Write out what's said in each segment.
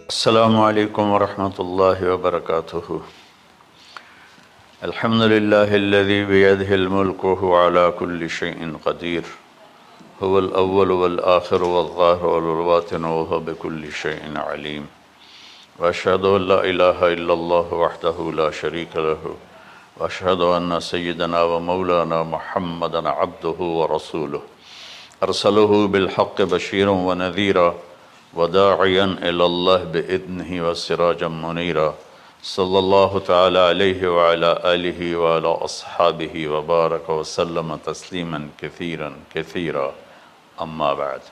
السلام علیکم ورحمۃ اللہ وبرکاتہ۔ الحمد للہ الذی بیدہ الملک وہو علی کل شیء قدیر، هو الاول والآخر والظاہر والباطن وہو بکل شیء علیم، واشہد ان لا الہ الا اللہ وحدہ لا شریک لہ، واشہد ان سیدنا ومولانا محمدا عبدہ ورسولہ، ارسلہ بالحق بشیرا ونذیرا وداعیا الی اللہ بإذنہ وسراجا منیرا، صلی اللہ تعالی علیہ وعلی آلہ وعلی اصحابہ وبارک وسلم تسلیما کثیرا کثیرا، اما بعد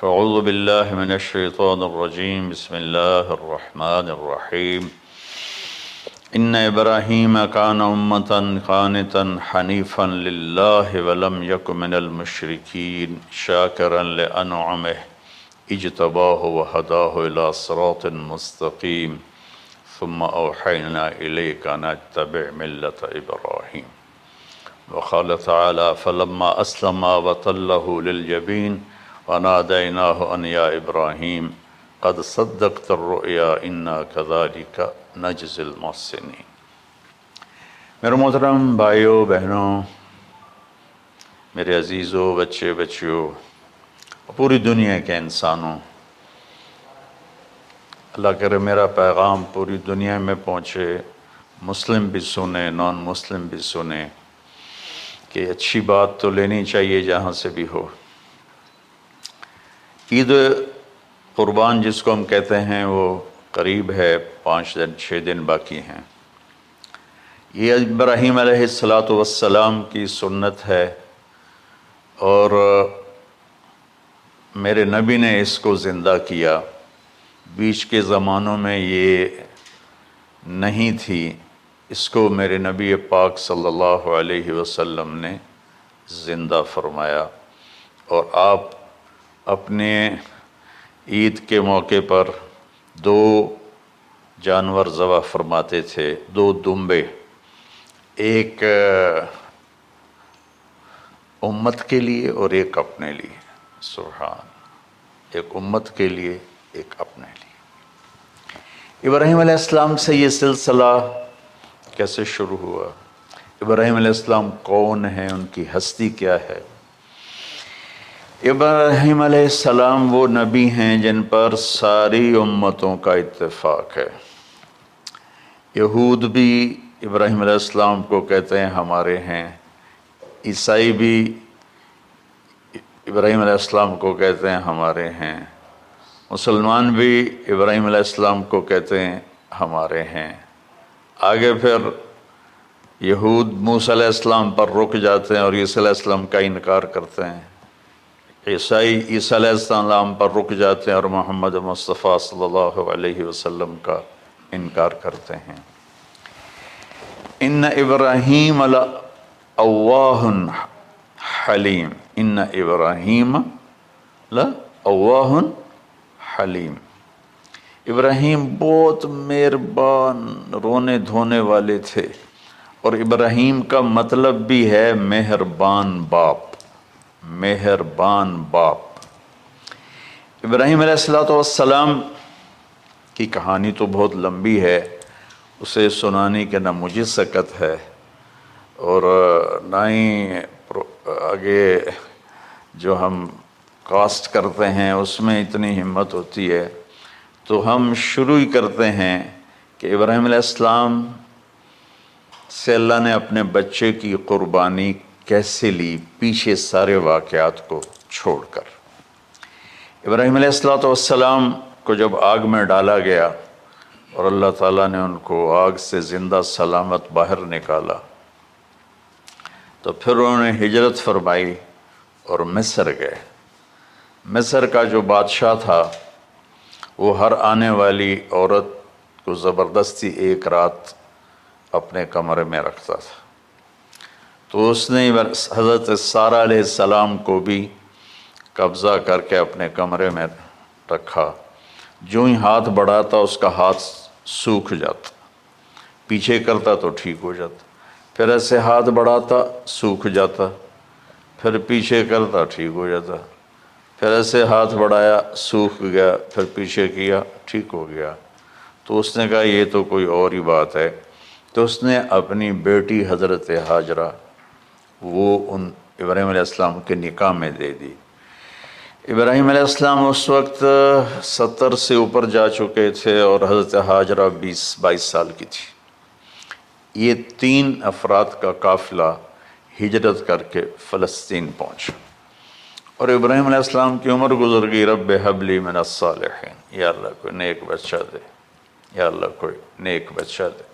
فاعوذ باللہ من الشیطان الرجیم، بسم اللہ الرحمن الرحیم۔ ان ابراہیم کان امۃ قانتا حنیفا للہ ولم یک من المشرکین شاکرا لانعمہ اجتباہ وہداہ الی صراط مستقیم ثم اوحینا الیک ان اتبع ملۃ ابراہیم۔ وقال تعالی فلما اسلما وتلہ للجبین ونادیناہ ان یا ابراہیم قد صدقت الرؤیا انا کذلک نجزی المحسنین۔ میرے محترم بھائیوں بہنوں، میرے عزیزوں، بچے بچیوں، پوری دنیا کے انسانوں، اللہ کرے میرا پیغام پوری دنیا میں پہنچے، مسلم بھی سنیں، نان مسلم بھی سنیں، کہ اچھی بات تو لینی چاہیے جہاں سے بھی ہو۔ عید قربان جس کو ہم کہتے ہیں وہ قریب ہے، 5 دن 6 دن باقی ہیں۔ یہ ابراہیم علیہ السلام کی سنت ہے، اور میرے نبی نے اس کو زندہ کیا۔ بیچ کے زمانوں میں یہ نہیں تھی، اس کو میرے نبی پاک صلی اللہ علیہ وسلم نے زندہ فرمایا، اور آپ اپنے عید کے موقع پر 2 جانور ذبح فرماتے تھے، 2 دمبے، ایک امت کے لیے اور ایک اپنے لیے۔ سبحان، ایک امت کے لیے ایک اپنے لیے۔ ابراہیم علیہ السلام سے یہ سلسلہ کیسے شروع ہوا؟ ابراہیم علیہ السلام کون ہیں، ان کی ہستی کیا ہے؟ ابراہیم علیہ السلام وہ نبی ہیں جن پر ساری امتوں کا اتفاق ہے۔ یہود بھی ابراہیم علیہ السلام کو کہتے ہیں ہمارے ہیں، عیسائی بھی ابراہیم علیہ السلام کو کہتے ہیں ہمارے ہیں، مسلمان بھی ابراہیم علیہ السلام کو کہتے ہیں ہمارے ہیں۔ آگے پھر یہود موسیٰ علیہ السلام پر رک جاتے ہیں اور عیسیٰ علیہ السلام کا انکار کرتے ہیں، عیسائی عیسیٰ علیہ السلام پر رک جاتے ہیں اور محمد مصطفیٰ صلی اللہ علیہ وسلم کا انکار کرتے ہیں۔ ان ابراہیم لأواہ حلیم، ان ابراہیم لأواہ حلیم۔ ابراہیم بہت مہربان، رونے دھونے والے تھے، اور ابراہیم کا مطلب بھی ہے مہربان باپ، مہربان باپ۔ ابراہیم علیہ السلام کی کہانی تو بہت لمبی ہے، اسے سنانے کے نہ مجھے سکت ہے، اور نہ ہی آگے جو ہم کاسٹ کرتے ہیں اس میں اتنی ہمت ہوتی ہے، تو ہم شروع ہی کرتے ہیں کہ ابراہیم علیہ السلام سے اللہ نے اپنے بچے کی قربانی کیسے لی، پیچھے سارے واقعات کو چھوڑ کر۔ ابراہیم علیہ السلام کو جب آگ میں ڈالا گیا اور اللہ تعالیٰ نے ان کو آگ سے زندہ سلامت باہر نکالا، تو پھر انہوں نے ہجرت فرمائی اور مصر گئے۔ مصر کا جو بادشاہ تھا وہ ہر آنے والی عورت کو زبردستی ایک رات اپنے کمرے میں رکھتا تھا، تو اس نے حضرت سارہ علیہ السلام کو بھی قبضہ کر کے اپنے کمرے میں رکھا۔ جو ہی ہاتھ بڑھاتا اس کا ہاتھ سوکھ جاتا، پیچھے کرتا تو ٹھیک ہو جاتا، پھر ایسے ہاتھ بڑھاتا سوکھ جاتا، پھر پیچھے کرتا ٹھیک ہو جاتا۔ پھر ایسے ہاتھ بڑھایا، سوکھ گیا، پھر پیچھے کیا، ٹھیک ہو گیا۔ تو اس نے کہا یہ تو کوئی اور ہی بات ہے، تو اس نے اپنی بیٹی حضرت ہاجرہ وہ ان ابراہیم علیہ السلام کے نکاح میں دے دی۔ ابراہیم علیہ السلام اس وقت 70 سے اوپر جا چکے تھے اور حضرت ہاجرہ 22 سال کی تھی۔ یہ 3 افراد کا قافلہ ہجرت کر کے فلسطین پہنچا، اور ابراہیم علیہ السلام کی عمر گزر گئی۔ رب ہب لی من الصالحین، یا اللہ کوئی نیک بچہ دے، یا اللہ کوئی نیک بچہ دے۔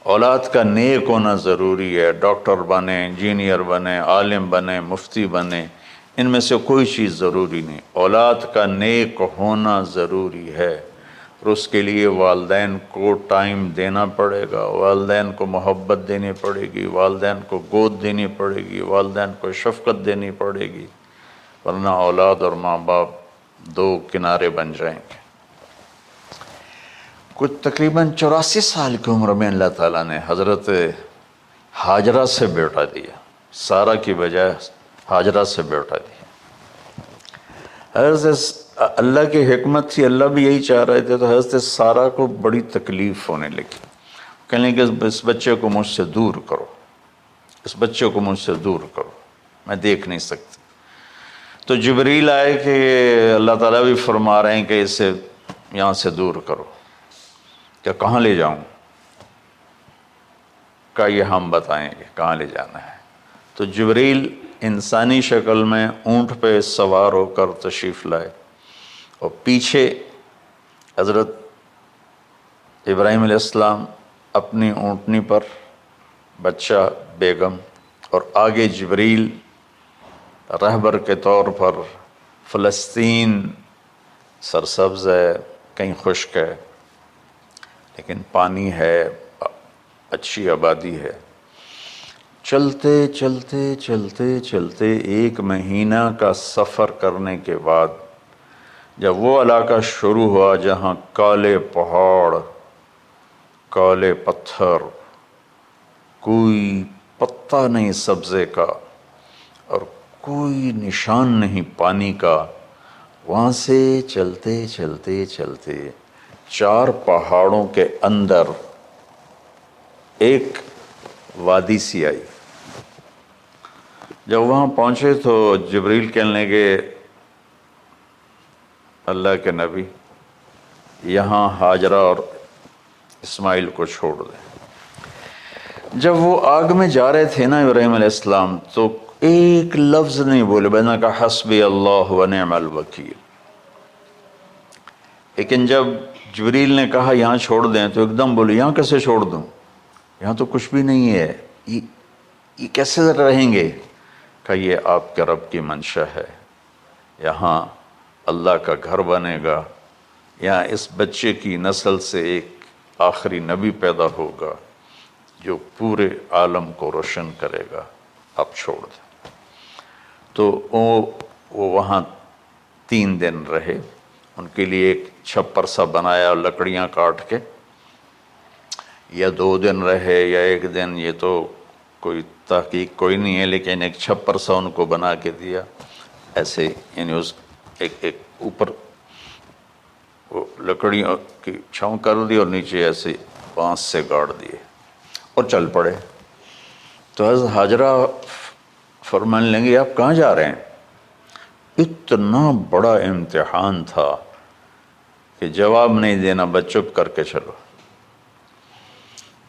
اولاد کا نیک ہونا ضروری ہے، ڈاکٹر بنے، انجینئر بنے، عالم بنے، مفتی بنے، ان میں سے کوئی چیز ضروری نہیں، اولاد کا نیک ہونا ضروری ہے، اور اس کے لیے والدین کو ٹائم دینا پڑے گا، والدین کو محبت دینی پڑے گی، والدین کو گود دینی پڑے گی، والدین کو شفقت دینی پڑے گی، ورنہ اولاد اور ماں باپ 2 کنارے بن جائیں گے۔ کچھ تقریباً 84 سال کی عمر میں اللہ تعالیٰ نے حضرت ہاجرہ سے بیٹا دیا، سارہ کی بجائے ہاجرہ سے بیٹا دیا۔ حضرت اللہ کی حکمت تھی، اللہ بھی یہی چاہ رہے تھے، تو حضرت سارہ کو بڑی تکلیف ہونے لگی، کہنے کہ اس بچے کو مجھ سے دور کرو، اس بچے کو مجھ سے دور کرو، میں دیکھ نہیں سکتی۔ تو جبریل آئے کہ اللہ تعالیٰ بھی فرما رہے ہیں کہ اسے یہاں سے دور کرو، کہ کہاں لے جاؤں؟ کہ یہ ہم بتائیں گے کہاں لے جانا ہے۔ تو جبریل انسانی شکل میں اونٹ پہ سوار ہو کر تشریف لائے، اور پیچھے حضرت ابراہیم علیہ السلام اپنی اونٹنی پر، بچہ، بیگم، اور آگے جبریل رہبر کے طور پر۔ فلسطین سرسبز ہے، کہیں خشک ہے، لیکن پانی ہے، اچھی آبادی ہے۔ چلتے چلتے چلتے چلتے 1 مہینہ کا سفر کرنے کے بعد جب وہ علاقہ شروع ہوا جہاں کالے پہاڑ، کالے پتھر، کوئی پتا نہیں سبزے کا اور کوئی نشان نہیں پانی کا، وہاں سے چلتے چلتے چلتے 4 پہاڑوں کے اندر ایک وادی سی آئی۔ جب وہاں پہنچے تو جبریل کہنے لگے اللہ کے نبی یہاں ہاجرہ اور اسماعیل کو چھوڑ دیں۔ جب وہ آگ میں جا رہے تھے نا ابراہیم علیہ السلام، تو ایک لفظ نہیں بولے، بس نے کہا حسبی اللہ ونعم الوکیل۔ لیکن جب جبریل نے کہا یہاں چھوڑ دیں تو ایک دم بولے یہاں کیسے چھوڑ دوں، یہاں تو کچھ بھی نہیں ہے، یہ کیسے رہیں گے؟ کہ یہ آپ کے رب کی منشا ہے، یہاں اللہ کا گھر بنے گا، یہاں اس بچے کی نسل سے ایک آخری نبی پیدا ہوگا جو پورے عالم کو روشن کرے گا، آپ چھوڑ دیں۔ تو وہ وہاں 3 دن رہے، ان کے لیے ایک چھپر سا بنایا لکڑیاں کاٹ کے، یا 2 دن رہے یا 1 دن، یہ تو کوئی تحقیق کوئی نہیں ہے، لیکن ایک چھپر سا ان کو بنا کے دیا ایسے، یعنی اس ایک اوپر وہ لکڑیوں کی چھاؤں کر دی اور نیچے ایسے بانس سے گاڑ دیے اور چل پڑے۔ تو حضرت ہاجرہ فرمانے لگے آپ کہاں جا رہے ہیں؟ اتنا بڑا امتحان تھا کہ جواب نہیں دینا، بس چپ کر کے چلو۔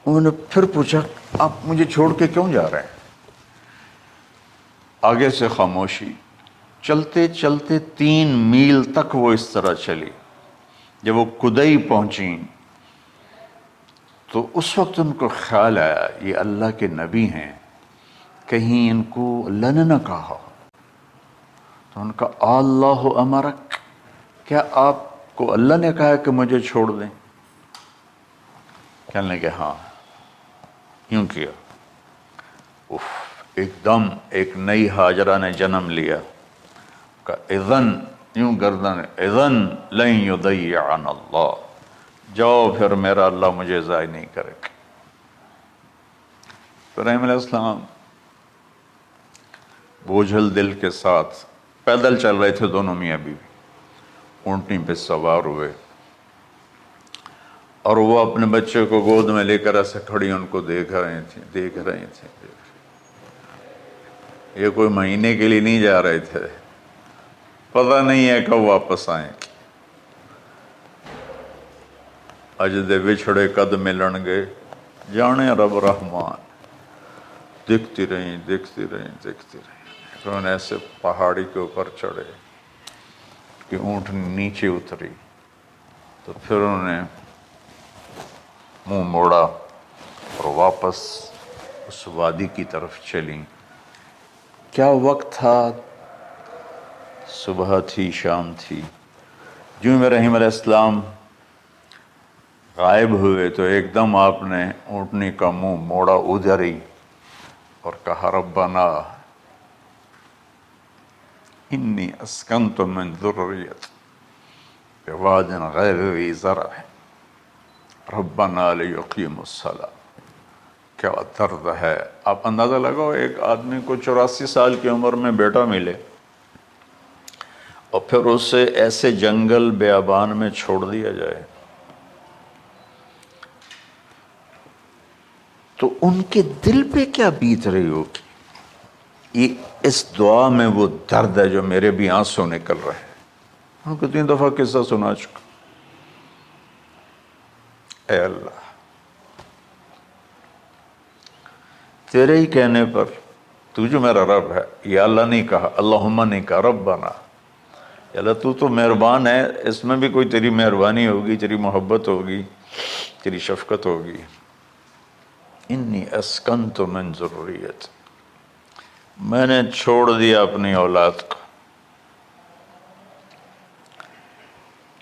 انہوں نے پھر پوچھا آپ مجھے چھوڑ کے کیوں جا رہے ہیں؟ آگے سے خاموشی۔ چلتے چلتے 3 میل تک وہ اس طرح چلی۔ جب وہ کدئی پہنچیں تو اس وقت ان کو خیال آیا یہ اللہ کے نبی ہیں، کہیں ان کو اللہ نے نہ کہا۔ تو ان کا اللہ امرک، کیا آپ کو اللہ نے کہا کہ مجھے چھوڑ دیں؟ کہنے لگے ہاں، یوں کیا۔ ایک دم ایک نئی ہاجرہ نے جنم لیا، کہ اذن، یوں گردن، اذن لن یضیعنا اللہ، جاؤ پھر میرا اللہ مجھے ضائع نہیں کرے گا۔ ابراہیم علیہ السلام بوجھل دل کے ساتھ پیدل چل رہے تھے دونوں میاں بیوی، اونٹنی پہ سوار ہوئے، اور وہ اپنے بچے کو گود میں لے کر ایسے کھڑی ان کو دیکھ رہے تھے. یہ کوئی مہینے کے لیے نہیں جا رہے تھے، پتہ نہیں ہے کب واپس آئیں. اج دے وچھڑے قد ملن گے، جانے رب رحمان. دیکھتی رہیں. انہوں نے ایسے پہاڑی کے اوپر چڑھے کہ اونٹ نیچے اتری، تو پھر انہوں نے منہ موڑا اور واپس اس وادی کی طرف چلیں. کیا وقت تھا، صبح تھی، شام تھی. جو ابراہیم علیہ السلام غائب ہوئے تو ایک دم آپ نے اونٹنی کا منہ موڑا ادھر ہی اور کہا ربنا انی اسکنت من ذریتی بواد غیر ذی زرع ربنا لیقیموا الصلاۃ. کیا درد ہے. آپ اندازہ لگاؤ، ایک آدمی کو 84 سال کی عمر میں بیٹا ملے اور پھر اسے ایسے جنگل بیابان میں چھوڑ دیا جائے، تو ان کے دل پہ کیا بیت رہی ہوگی. یہ اس دعا میں وہ درد ہے جو میرے بھی آنسو نکل رہے ہیں. ہم کو 3 دفعہ قصہ سنا چکا. اے اللہ، تیرے ہی کہنے پر، تو جو میرا رب ہے. یا اللہ نہیں کہا، اللہم نہیں کہا، ربنا. یا اللہ تو مہربان ہے، اس میں بھی کوئی تیری مہربانی ہوگی، تیری محبت ہوگی، تیری شفقت ہوگی. انی اسکنت من ذریتی، میں نے چھوڑ دیا اپنی اولاد کو.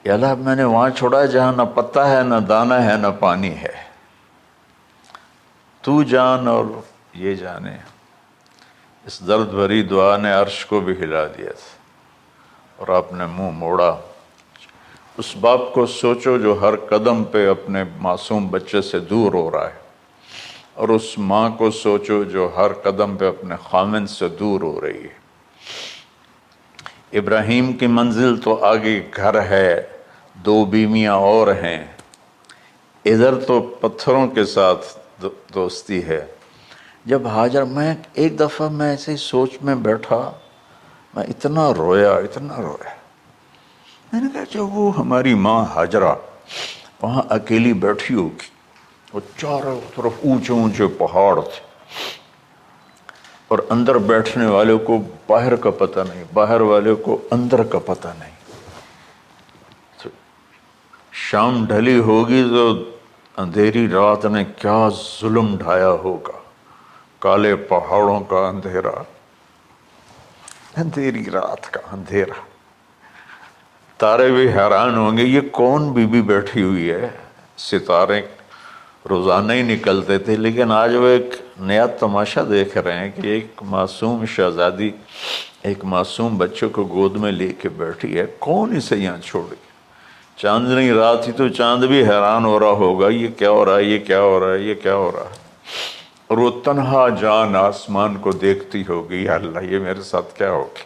یا اللہ میں نے وہاں چھوڑا ہے جہاں نہ پتہ ہے، نہ دانہ ہے، نہ پانی ہے. تو جان اور یہ جانے. اس درد بھری دعا نے عرش کو بھی ہلا دیا تھا. اور آپ نے منہ موڑا. اس باپ کو سوچو جو ہر قدم پہ اپنے معصوم بچے سے دور ہو رہا ہے، اور اس ماں کو سوچو جو ہر قدم پہ اپنے خامند سے دور ہو رہی ہے. ابراہیم کی منزل تو آگے گھر ہے، 2 بیویاں اور ہیں، ادھر تو پتھروں کے ساتھ دوستی ہے. جب ہاجر، میں ایک دفعہ میں ایسے ہی سوچ میں بیٹھا، میں اتنا رویا. میں نے کہا جب وہ ہماری ماں ہاجرہ وہاں اکیلی بیٹھی ہوگی، وہ چاروں طرف اونچے اونچے پہاڑ تھے، اور اندر بیٹھنے والے کو باہر کا پتہ نہیں، باہر والے کو اندر کا پتہ نہیں. تو شام ڈھلی ہوگی تو اندھیری رات نے کیا ظلم ڈھایا ہوگا. کالے پہاڑوں کا اندھیرا، اندھیری رات کا اندھیرا. تارے بھی حیران ہوں گے یہ کون بی بی بیٹھی ہوئی ہے. ستارے روزانہ ہی نکلتے تھے، لیکن آج وہ ایک نیا تماشا دیکھ رہے ہیں کہ ایک معصوم شہزادی ایک معصوم بچے کو گود میں لے کے بیٹھی ہے. کون اسے یہاں چھوڑ گیا. چاندنی رات ہی تو چاند بھی حیران ہو رہا ہوگا، یہ کیا ہو رہا ہے، یہ کیا ہو رہا ہے، یہ کیا ہو رہا ہے. اور وہ تنہا جان آسمان کو دیکھتی ہوگی، یا اللہ یہ میرے ساتھ کیا ہوگی.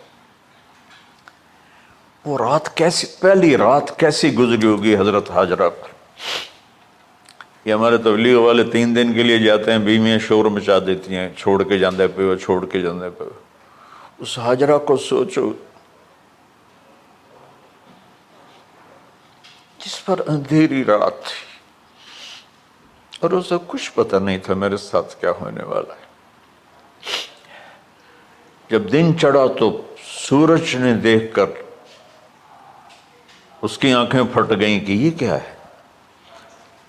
وہ رات کیسی، پہلی رات کیسی گزری ہوگی حضرت ہاجرہ پر. یہ ہمارے تبلیغ والے 3 دن کے لیے جاتے ہیں، بیویاں شور مچا دیتی ہیں، چھوڑ کے جاندے پہ وہ، چھوڑ کے جاندے پہ. اس ہاجرہ کو سوچو جس پر اندھیری رات تھی اور اسے کچھ پتہ نہیں تھا میرے ساتھ کیا ہونے والا ہے. جب دن چڑھا تو سورج نے دیکھ کر اس کی آنکھیں پھٹ گئیں کہ یہ کیا ہے.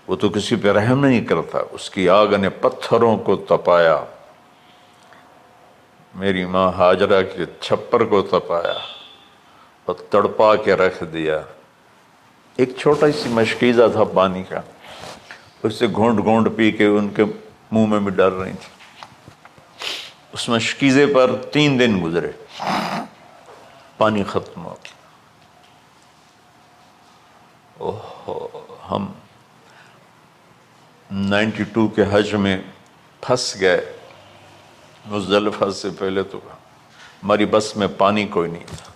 وہ تو کسی پہ رحم نہیں کرتا. اس کی آگ نے پتھروں کو تپایا، میری ماں ہاجرہ کے چھپر کو تپایا اور تڑپا کے رکھ دیا. ایک چھوٹا سی مشکیزہ تھا پانی کا، اسے گھونٹ گھونٹ پی کے ان کے منہ میں بھی ڈال رہی تھی. اس مشکیزے پر 3 دن گزرے، پانی ختم ہو گیا. ہم 92 کے حج میں پھنس گئے. مزدلفہ سے پہلے تو ہماری بس میں پانی کوئی نہیں تھا.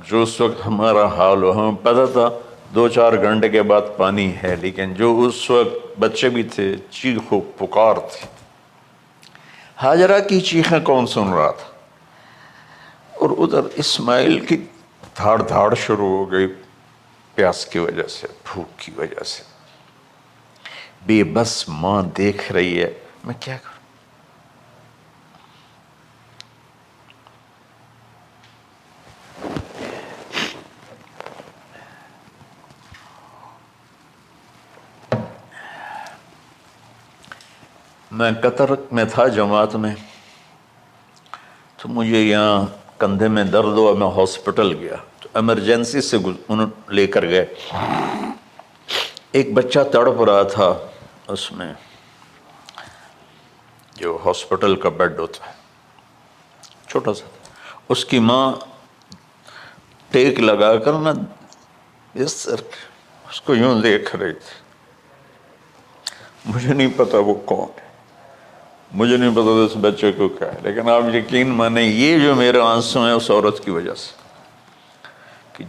جو اس وقت ہمارا حال ہو، ہمیں پتہ تھا 2-4 گھنٹے کے بعد پانی ہے، لیکن جو اس وقت بچے بھی تھے، چیخ و پکار تھی۔ ہاجرہ کی چیخیں کون سن رہا تھا؟ اور ادھر اسماعیل کی دھاڑ دھاڑ شروع ہو گئی، پیاس کی وجہ سے، بھوک کی وجہ سے۔ بے بس ماں دیکھ رہی ہے، میں کیا کروں؟ میں قطر میں تھا جماعت میں، تو مجھے یہاں کندھے میں درد ہوا، میں ہاسپٹل گیا تو ایمرجنسی سے انہوں لے کر گئے۔ ایک بچہ تڑپ رہا تھا اس میں، جو ہاسپٹل کا بیڈ ہوتا ہے، چھوٹا سا، اس کی ماں ٹیک لگا کر نا اس کو یوں دیکھ رہی تھی۔ مجھے نہیں پتا وہ کون ہے، مجھے نہیں پتا اس بچے کو کیا ہے، لیکن آپ یقین مانیں یہ جو میرے آنسو ہیں اس عورت کی وجہ سے، کہ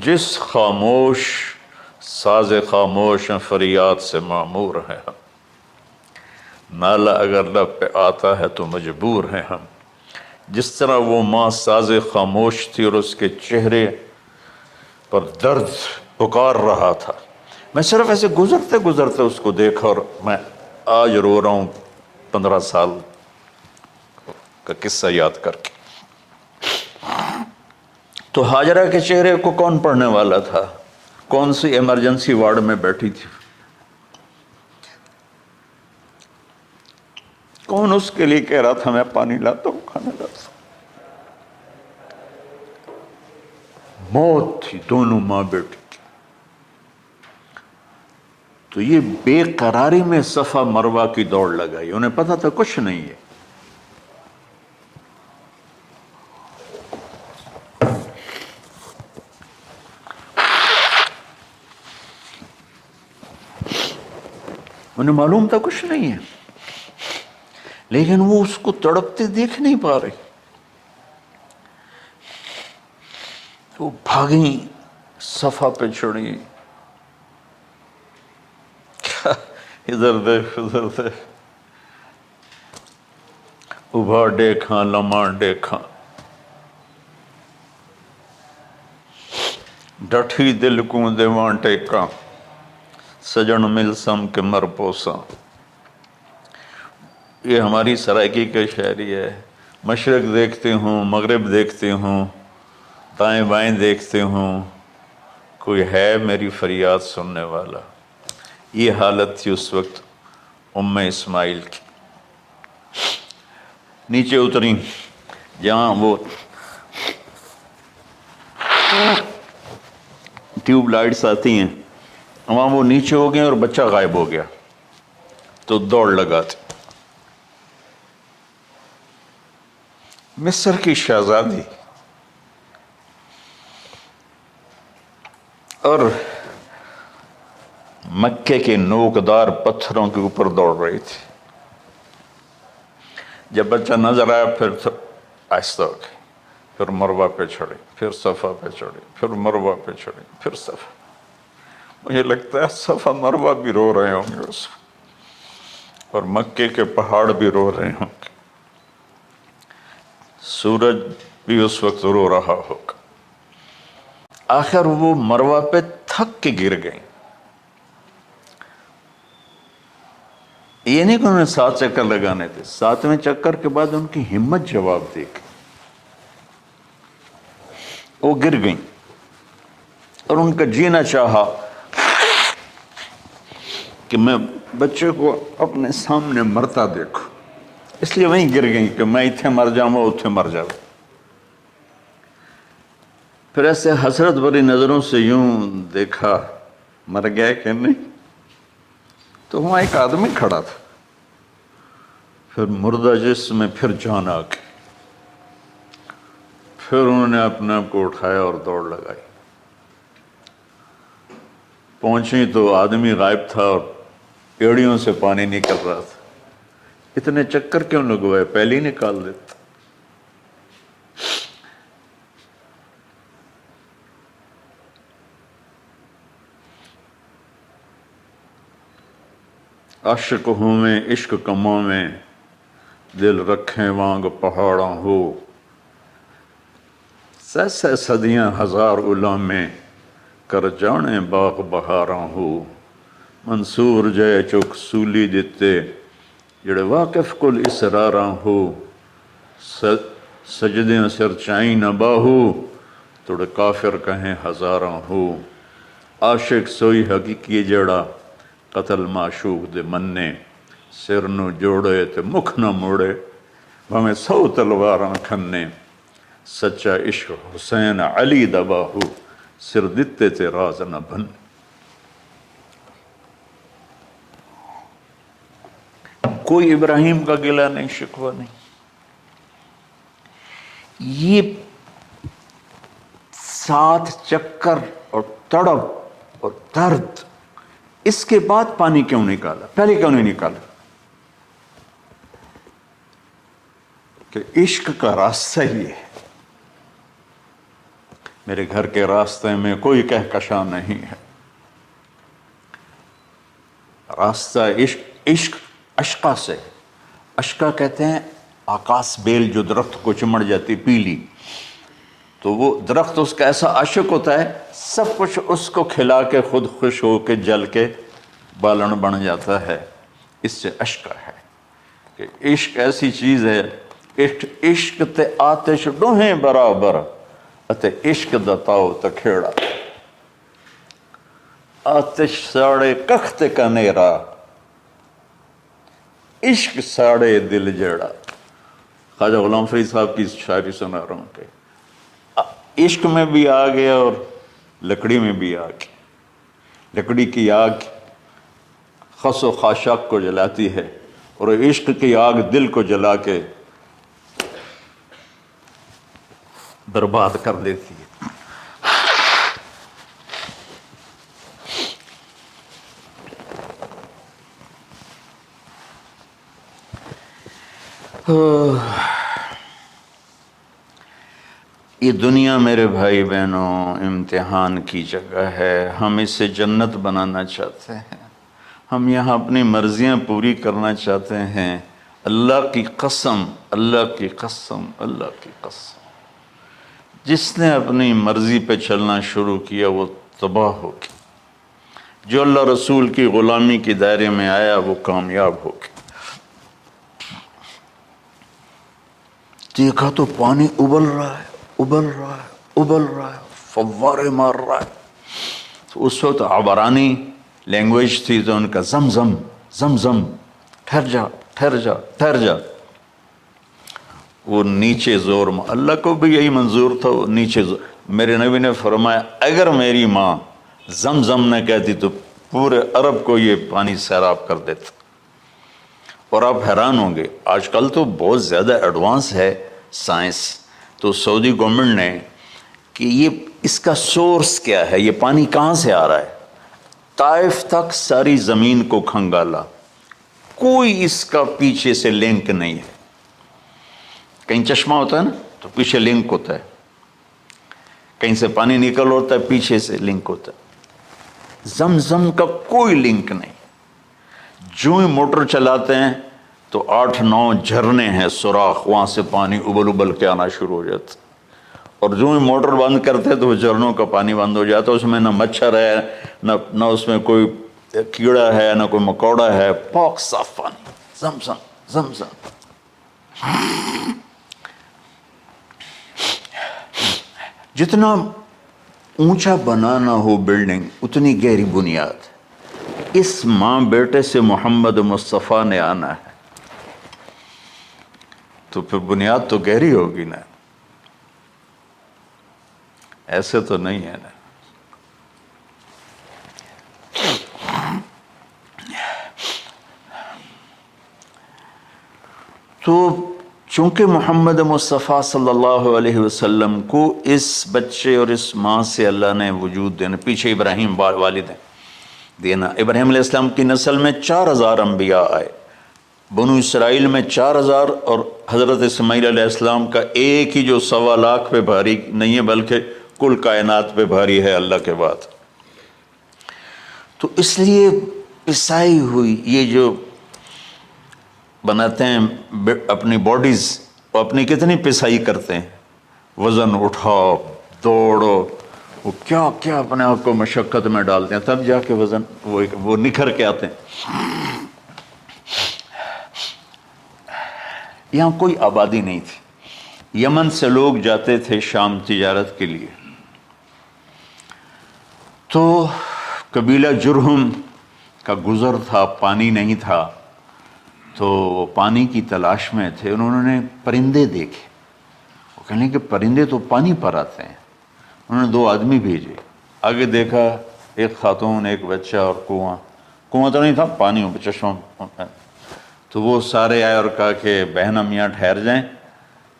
جس خاموش ساز خاموش فریاد سے معمور ہیں ہم، نالہ اگر لب پہ آتا ہے تو مجبور ہیں ہم۔ جس طرح وہ ماں ساز خاموش تھی اور اس کے چہرے پر درد پکار رہا تھا، میں صرف ایسے گزرتے گزرتے اس کو دیکھا اور میں آج رو رہا ہوں 15 سال کا قصہ یاد کر کے۔ تو ہاجرہ کے چہرے کو کون پڑھنے والا تھا؟ کون سی ایمرجنسی وارڈ میں بیٹھی تھی؟ کون اس کے لیے کہہ رہا تھا میں پانی لاتا ہوں، کھانا لاتا ہوں؟ موت تھی دونوں ماں بیٹی کی۔ تو یہ بے قراری میں صفا مروہ کی دوڑ لگائی، انہیں پتا تھا کچھ نہیں ہے۔ انہیں معلوم تھا کچھ نہیں ہے، لیکن وہ اس کو تڑپتے دیکھ نہیں پا رہے۔ وہ بھاگیں، صفا پہ چڑھی، ادھر دیکھ ادھر دیکھ، ابھا دیکھاں لمحہ دیکھاں، ڈٹھی دل کو دیواں ٹیکاں، سجن مل سم کے مر پوساں۔ یہ ہماری سرائکی کا شاعری ہے۔ مشرق دیکھتے ہوں، مغرب دیکھتے ہوں، دائیں بائیں دیکھتے ہوں، کوئی ہے میری فریاد سننے والا۔ یہ حالت تھی اس وقت ام اسماعیل کی۔ نیچے اتری جہاں وہ ٹیوب لائٹس آتی ہیں، وہاں وہ نیچے ہو گئے اور بچہ غائب ہو گیا، تو دوڑ لگاتے۔ مصر کی شہزادی اور مکے کے نوکدار پتھروں کے اوپر دوڑ رہی تھی۔ جب بچہ نظر آیا پھر آہستہ ہو گئی، پھر مروہ پہ چڑھی، پھر صفا پہ چڑھی، پھر مروہ پہ چڑھی، پھر صفا۔ مجھے لگتا ہے صفا مروہ بھی رو رہے ہوں گے اس وقت، اور مکے کے پہاڑ بھی رو رہے ہوں گے، سورج بھی اس وقت رو رہا ہوگا۔ آخر وہ مروہ پہ تھک کے گر گئیں۔ یہ نہیں کہ انہوں نے 7 چکر لگانے تھے، 7ویں چکر کے بعد ان کی ہمت جواب دے گئی، وہ گر گئیں اور ان کا جینا چاہا کہ میں بچے کو اپنے سامنے مرتا دیکھوں، اس لیے وہیں گر گئیں کہ میں اتھے مر جاؤں اتھے مر جاؤں۔ پھر ایسے حسرت بھری نظروں سے یوں دیکھا مر گیا کہ نہیں، تو وہاں ایک آدمی کھڑا تھا۔ پھر مردہ جسم میں پھر جان آ گئی، پھر انہوں نے اپنے آپ کو اٹھایا اور دوڑ لگائی۔ پہنچی تو آدمی غائب تھا اور ایڑیوں سے پانی نکل رہا تھا۔ اتنے چکر کیوں لگوائے، پہلے ہی نکال دیتا۔ عاشق ہوں میں عشق کموں میں دل رکھیں وانگ پہاڑاں ہو سہ صدیاں ہزار علام میں کر جانے باغ بہاراں ہو منصور جے چک سولی دتے جڑے واقف کل اسراراں ہو سجدیں سر چائیں نہ باہو توڑے کافر کہیں ہزاراں ہو عاشق سوئی حقیقی جڑا قتل معشوق دے مننے سر نو جوڑے تے مکھ نہ موڑے ہمیں 100 تلواراں کھنے سچا عشق حسین علی دا باہو سر دتے تے راز نہ بن کوئی ابراہیم کا گلہ نہیں شکوہ نہیں. یہ 7 چکر اور تڑپ اور درد، اس کے بعد پانی کیوں نکالا؟ پہلے کیوں نہیں نکالا؟ کہ عشق کا راستہ ہی ہے. میرے گھر کے راستے میں کوئی کہکشاں نہیں ہے. راستہ عشق اشقا سے. اشقا کہتے ہیں آکاس بیل جو درخت کو چمڑ جاتی پیلی، تو وہ درخت اس کا ایسا عاشق ہوتا ہے سب کچھ اس کو کھلا کے خود خوش ہو کے جل کے بالن بن جاتا ہے. اس سے اشقا ہے کہ عشق ایسی چیز ہے. عشق تے آتش ڈوہیں برابر اتے عشق دا تاؤ تے کھیڑا. آتش ساڑے کخ تے کنیرا عشق ساڑے دل جڑا. خواجہ غلام فرید صاحب کی شاعری سنا رہا ہوں کہ عشق میں بھی آ گیا اور لکڑی میں بھی آ گیا. لکڑی کی آگ خس و خاشاک کو جلاتی ہے اور عشق کی آگ دل کو جلا کے برباد کر دیتی ہے. یہ دنیا میرے بھائی بہنوں امتحان کی جگہ ہے. ہم اسے جنت بنانا چاہتے ہیں. ہم یہاں اپنی مرضیاں پوری کرنا چاہتے ہیں. اللہ کی قسم، اللہ کی قسم، اللہ کی قسم، جس نے اپنی مرضی پہ چلنا شروع کیا وہ تباہ ہو گیا. جو اللہ رسول کی غلامی کے دائرے میں آیا وہ کامیاب ہو گیا. دیکھا تو پانی ابل رہا ہے، ابل رہا ہے، ابل رہا ہے، فوارے مار رہا ہے. تو اس وقت عبرانی لینگویج تھی تو ان کا زمزم زمزم، ٹھہر جا ٹھہر جا ٹھہر جا. وہ نیچے زور اللہ کو بھی یہی منظور تھا. وہ نیچے زور. میرے نبی نے فرمایا اگر میری ماں زمزم نہ کہتی تو پورے عرب کو یہ پانی سیراب کر دیتا. اور آپ حیران ہوں گے آج کل تو بہت زیادہ ایڈوانس ہے سائنس. تو سعودی گورنمنٹ نے کہ یہ اس کا سورس کیا ہے، یہ پانی کہاں سے آ رہا ہے. طائف تک ساری زمین کو کھنگالا، کوئی اس کا پیچھے سے لنک نہیں ہے. کہیں چشمہ ہوتا ہے نا تو پیچھے لنک ہوتا ہے، کہیں سے پانی نکل ہوتا ہے پیچھے سے لنک ہوتا ہے. زمزم کا کوئی لنک نہیں. جو ہی موٹر چلاتے ہیں تو 8-9 جھرنے ہیں سوراخ، وہاں سے پانی ابل ابل کے آنا شروع ہو جاتا. اور جو ہی موٹر بند کرتے تو وہ جھرنوں کا پانی بند ہو جاتا. اس میں نہ مچھر ہے، نہ اس میں کوئی کیڑا ہے، نہ کوئی مکوڑا ہے، پاک صاف پانی. زمزم زمزم. جتنا اونچا بنانا ہو بلڈنگ اتنی گہری بنیاد. اس ماں بیٹے سے محمد مصطفیٰ نے آنا ہے تو پھر بنیاد تو گہری ہوگی نا. ایسے تو نہیں ہے نا. تو چونکہ محمد مصطفیٰ صلی اللہ علیہ وسلم کو اس بچے اور اس ماں سے اللہ نے وجود دینا، پیچھے ابراہیم والد ہیں دینا. ابراہیم علیہ السلام کی نسل میں 4000 انبیاء آئے. بنو اسرائیل میں 4000 اور حضرت اسماعیل علیہ السلام کا ایک ہی جو 1.25 لاکھ پہ بھاری نہیں ہے بلکہ کل کائنات پہ بھاری ہے اللہ کے بعد. تو اس لیے پسائی ہوئی، یہ جو بناتے ہیں اپنی باڈیز، وہ اپنی کتنی پسائی کرتے ہیں، وزن اٹھاؤ، دوڑو، وہ کیا کیا اپنے آپ کو مشقت میں ڈالتے ہیں، تب جا کے وزن وہ نکھر کے آتے ہیں۔ یہاں کوئی آبادی نہیں تھی، یمن سے لوگ جاتے تھے شام تجارت کے لیے، تو قبیلہ جرہم کا گزر تھا، پانی نہیں تھا، تو وہ پانی کی تلاش میں تھے، انہوں نے پرندے دیکھے، وہ کہنے کہ پرندے تو پانی پر آتے ہیں، انہوں نے 2 آدمی بھیجے، آگے دیکھا ایک خاتون، ایک بچہ اور کنواں تو نہیں تھا، پانی چشمہ، تو وہ سارے آئے اور کہا کہ بہن ہم یہاں ٹھہر جائیں،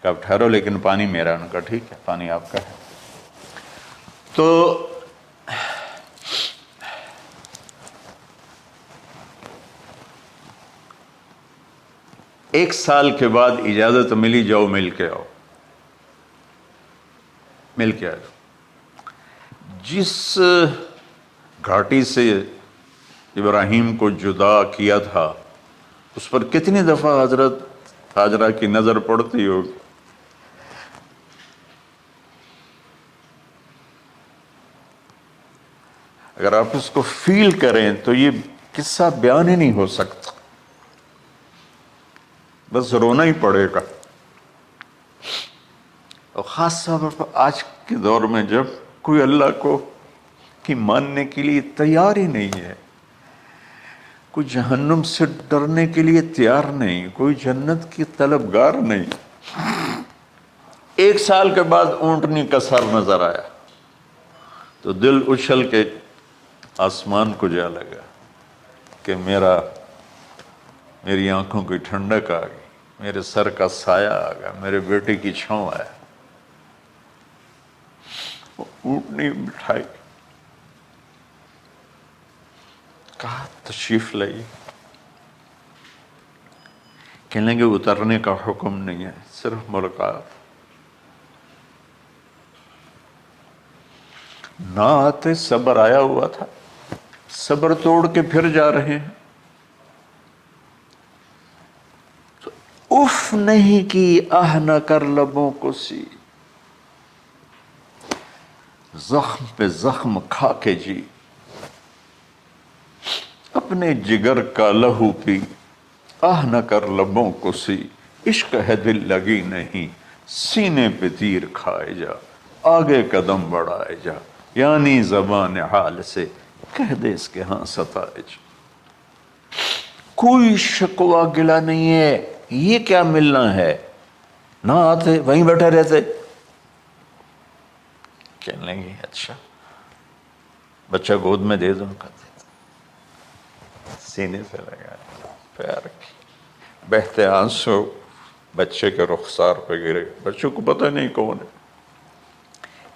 کہا ٹھہرو لیکن پانی میرا، ان کا ٹھیک ہے پانی آپ کا ہے۔ تو ایک سال کے بعد اجازت ملی، جاؤ مل کے آؤ، مل کے آئے۔ جس گھاٹی سے ابراہیم کو جدا کیا تھا اس پر کتنی دفعہ حضرت ہاجرہ کی نظر پڑتی ہوگی، اگر آپ اس کو فیل کریں تو یہ قصہ بیان ہی نہیں ہو سکتا، بس رونا ہی پڑے گا۔ اور خاص طور پر آج کے دور میں جب کوئی اللہ کو کی ماننے کے لیے تیار ہی نہیں ہے، کوئی جہنم سے ڈرنے کے لیے تیار نہیں، کوئی جنت کی طلبگار نہیں۔ 1 سال کے بعد اونٹنی کا سر نظر آیا تو دل اچھل کے آسمان کو جا لگا کہ میری آنکھوں کی ٹھنڈک آ گئی، میرے سر کا سایہ آ گیا، میرے بیٹے کی چھاؤں آیا۔ وہ اونٹنی بٹھائی، کہا تشریف لائیے، کہنے لگے اترنے کا حکم نہیں ہے، صرف ملاقات۔ نہ آتے صبر آیا ہوا تھا، صبر توڑ کے پھر جا رہے ہیں، تو اف نہیں کی، آہ نہ کر لبوں کو سی، زخم پہ زخم کھا کے جی، اپنے جگر کا لہو پی، آہ نہ کر لبوں کو سی، عشق ہے دل لگی نہیں، سینے پہ تیر کھائے جا، آگے قدم بڑھائے جا، یعنی زبان حال سے کہہ دے اس کے ہاں ستائے جا۔ کوئی شکوہ گلہ نہیں ہے، یہ کیا ملنا ہے، نہ آتے وہیں بیٹھے رہتے۔ کہنے لگے اچھا بچہ گود میں دے دوں، سینے سے لگا پیار کی، بہتے آنسو بچے کے رخسار پہ گرے، بچوں کو پتہ نہیں کون ہے۔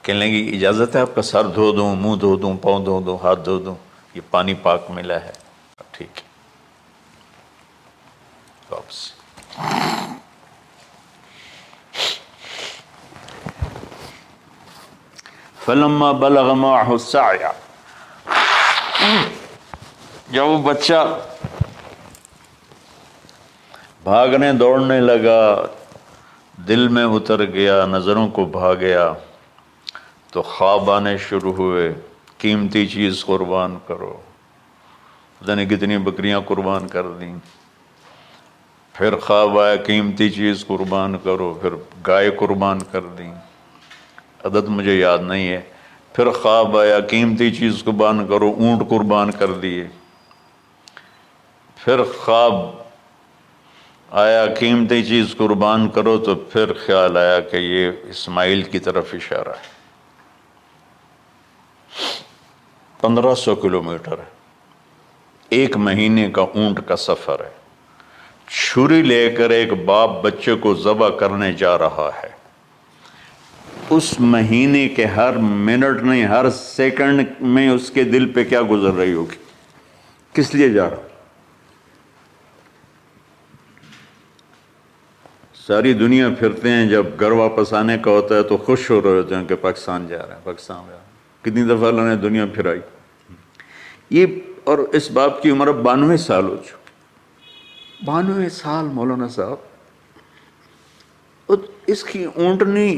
کہنے لگی اجازت ہے آپ کا سر دھو دوں، منہ دھو دوں، پاؤں دھو دوں، ہاتھ دھو دوں، یہ پانی پاک ملا ہے، ٹھیک ہے واپس۔ فلما بلغ معه السعی، جب وہ بچہ بھاگنے دوڑنے لگا، دل میں اتر گیا، نظروں کو بھا گیا، تو خواب آنے شروع ہوئے، قیمتی چیز قربان کرو، پتہ نہیں کتنی بکریاں قربان کر دیں، پھر خواب آیا قیمتی چیز قربان کرو، پھر گائے قربان کر دیں، عدد مجھے یاد نہیں ہے، پھر خواب آیا قیمتی چیز قربان کرو، اونٹ قربان کر دیے، پھر خواب آیا قیمتی چیز قربان کرو، تو پھر خیال آیا کہ یہ اسماعیل کی طرف اشارہ ہے۔ 1500 کلومیٹر ہے، 1 مہینے کا اونٹ کا سفر ہے، چھری لے کر ایک باپ بچے کو ذبح کرنے جا رہا ہے، اس مہینے کے ہر منٹ نہیں، ہر سیکنڈ میں اس کے دل پہ کیا گزر رہی ہوگی، کس لیے جا رہا؟ ساری دنیا پھرتے ہیں، جب گھر واپس آنے کا ہوتا ہے تو خوش ہو رہے ہوتے ہیں کہ پاکستان جا رہے ہیں، پاکستان جا رہے ہیں۔ کتنی دفعہ اللہ نے دنیا پھرائی، یہ اور اس باپ کی عمر اب 92 سال ہو چکی، 92 سال مولانا صاحب، اور اس کی اونٹنی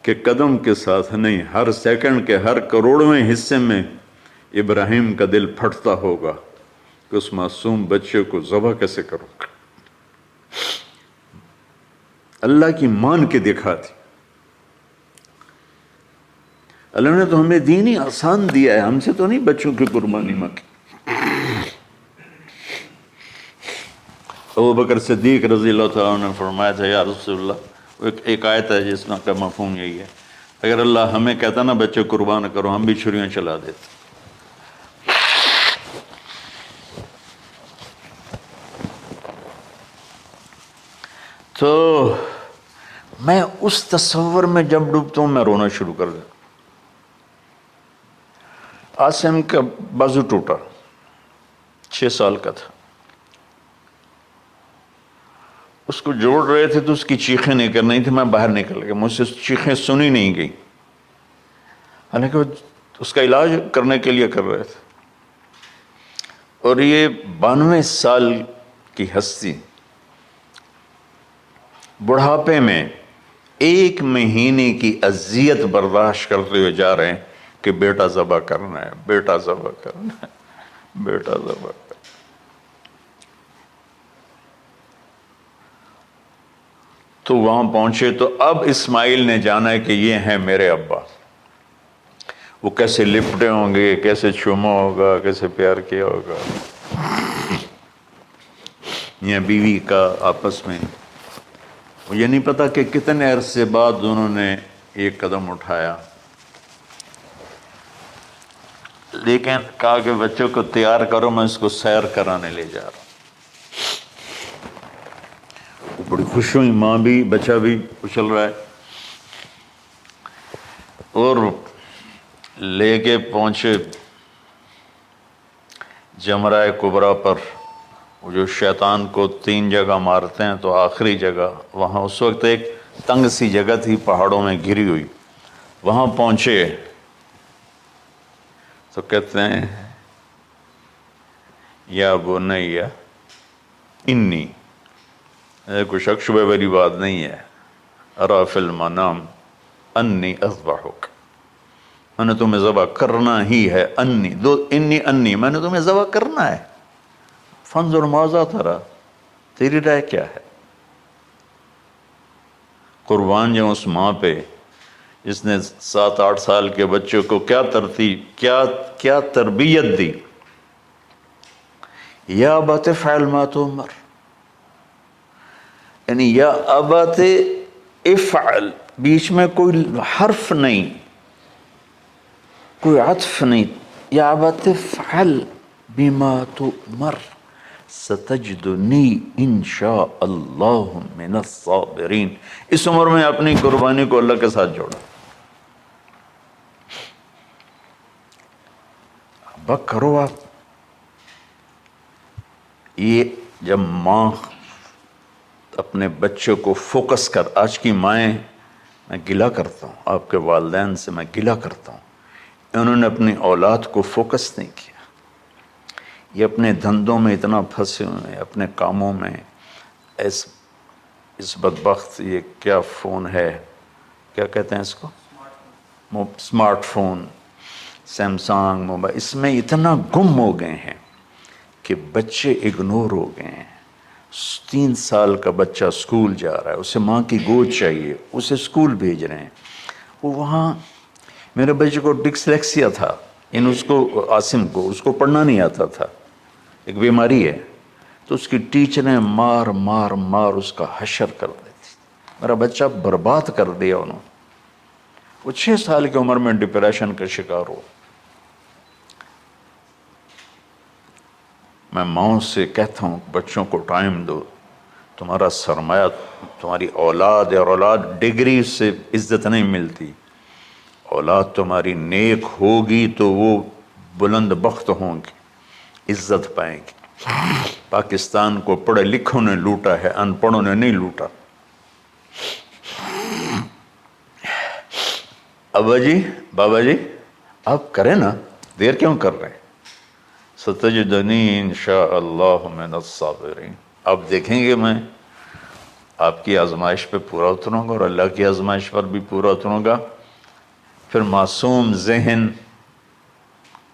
کے قدم کے ساتھ نہیں، ہر سیکنڈ کے ہر کروڑویں حصے میں ابراہیم کا دل پھٹتا ہوگا کہ اس معصوم بچے کو ذبح کیسے کروں۔ اللہ کی مان کے دکھا دی۔ اللہ نے تو ہمیں دین ہی آسان دیا ہے، ہم سے تو نہیں بچوں کی قربانی مانگی۔ ابو بکر صدیق رضی اللہ تعالیٰ عنہ نے فرمایا تھا یا رسول اللہ، ایک آیت ہے جس میں کا مفہوم یہی ہے، اگر اللہ ہمیں کہتا نا بچے قربان کرو، ہم بھی چھریاں چلا دیتے۔ تو میں اس تصور میں جب ڈوبتا ہوں میں رونا شروع کر دیتا۔ عاصم کا بازو ٹوٹا، 6 سال کا تھا، اس کو جوڑ رہے تھے تو اس کی چیخیں نہیں کرنی تھی، میں باہر نکل گیا، مجھ سے چیخیں سنی نہیں گئی، حالانکہ وہ اس کا علاج کرنے کے لیے کر رہے تھے۔ اور یہ 92 سال کی ہستی بڑھاپے میں 1 مہینے کی اذیت برداشت کرتے ہوئے جا رہے ہیں کہ بیٹا ذبح کرنا ہے، بیٹا ذبح کرنا ہے، بیٹا ذبح کرنا ہے۔ تو وہاں پہنچے تو اب اسماعیل نے جانا ہے کہ یہ ہیں میرے ابا، وہ کیسے لپٹے ہوں گے، کیسے چوما ہوگا، کیسے پیار کیا ہوگا، یہ بیوی کا آپس میں۔ مجھے نہیں پتا کہ کتنے عرصے بعد انہوں نے ایک قدم اٹھایا، لیکن کہا کہ بچوں کو تیار کرو، میں اس کو سیر کرانے لے جا رہا ہوں۔ بڑی خوش ہوئی، ماں بھی بچہ بھی اچھل رہا ہے، اور لے کے پہنچے جمرہ کبریٰ پر، وہ جو شیطان کو 3 جگہ مارتے ہیں، تو آخری جگہ وہاں اس وقت ایک تنگ سی جگہ تھی پہاڑوں میں گھری ہوئی، وہاں پہنچے تو کہتے ہیں یا بنی انی، کوئی شک شبہ والی بات نہیں ہے، ارا فی المنام انی اذبحک، میں نے تمہیں ذبح کرنا ہی ہے، انی میں نے تمہیں ذبح کرنا ہے، فانظر ماذا تری، تیری رائے کیا ہے؟ قربان جاؤں اس ماں پہ جس نے 7-8 سال کے بچوں کو کیا تربیت دی۔ یا ابت افعل ما تؤمر، یعنی یا ابت افعل، بیچ میں کوئی حرف نہیں، کوئی عطف نہیں، یا ابت افعل بما تؤمر ستجدنی انشاء اللہ من الصابرین۔ اس عمر میں اپنی قربانی کو اللہ کے ساتھ جوڑا، ابا کرو آپ۔ یہ جب ماں اپنے بچے کو فوکس کر، آج کی مائیں، میں گلہ کرتا ہوں آپ کے والدین سے، میں گلہ کرتا ہوں، انہوں نے اپنی اولاد کو فوکس نہیں کیا، یہ اپنے دھندوں میں اتنا پھنسے ہوئے ہیں، اپنے کاموں میں، اس بدبخت یہ کیا فون ہے، کیا کہتے ہیں اس کو، اسمارٹ فون، سیمسنگ موبائل، اس میں اتنا گم ہو گئے ہیں کہ بچے اگنور ہو گئے ہیں۔ 3 سال کا بچہ اسکول جا رہا ہے، اسے ماں کی گود چاہیے، اسے اسکول بھیج رہے ہیں، وہ وہاں میرے بچے کو ڈسلیکسیا تھا، اس کو عاصم کو، اس کو پڑھنا نہیں آتا تھا، ایک بیماری ہے، تو اس کی ٹیچریں مار مار مار اس کا حشر کر دیتی، میرا بچہ برباد کر دیا انہوں نے۔ وہ 6 سال کی عمر میں ڈپریشن کا شکار ہو۔ میں ماؤں سے کہتا ہوں بچوں کو ٹائم دو، تمہارا سرمایہ تمہاری اولاد ہے، اور اولاد ڈگری سے عزت نہیں ملتی، اولاد تمہاری نیک ہوگی تو وہ بلند بخت ہوں گی، عزت پائیں گی۔ پاکستان کو پڑھے لکھوں نے لوٹا ہے، ان پڑھوں نے نہیں لوٹا۔ ابا جی، بابا جی، آپ کریں نا، دیر کیوں کر رہے ہیں؟ ستجدنی انشاء اللہ من الصابرین، آپ دیکھیں گے میں آپ کی آزمائش پہ پورا اتروں گا اور اللہ کی آزمائش پر بھی پورا اتروں گا۔ پھر معصوم ذہن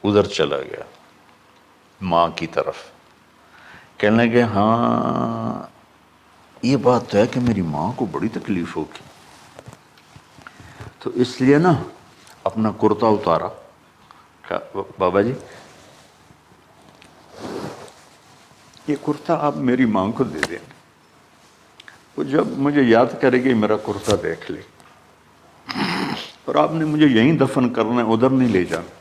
ادھر چلا گیا ماں کی طرف، کہنے لگے ہاں یہ بات تو ہے کہ میری ماں کو بڑی تکلیف ہوگی، تو اس لیے نا اپنا کرتا اتارا، کہا بابا جی یہ کرتا آپ میری ماں کو دے دیں، وہ جب مجھے یاد کرے گی میرا کرتا دیکھ لے، اور آپ نے مجھے یہیں دفن کرنا ہے، ادھر نہیں لے جانا،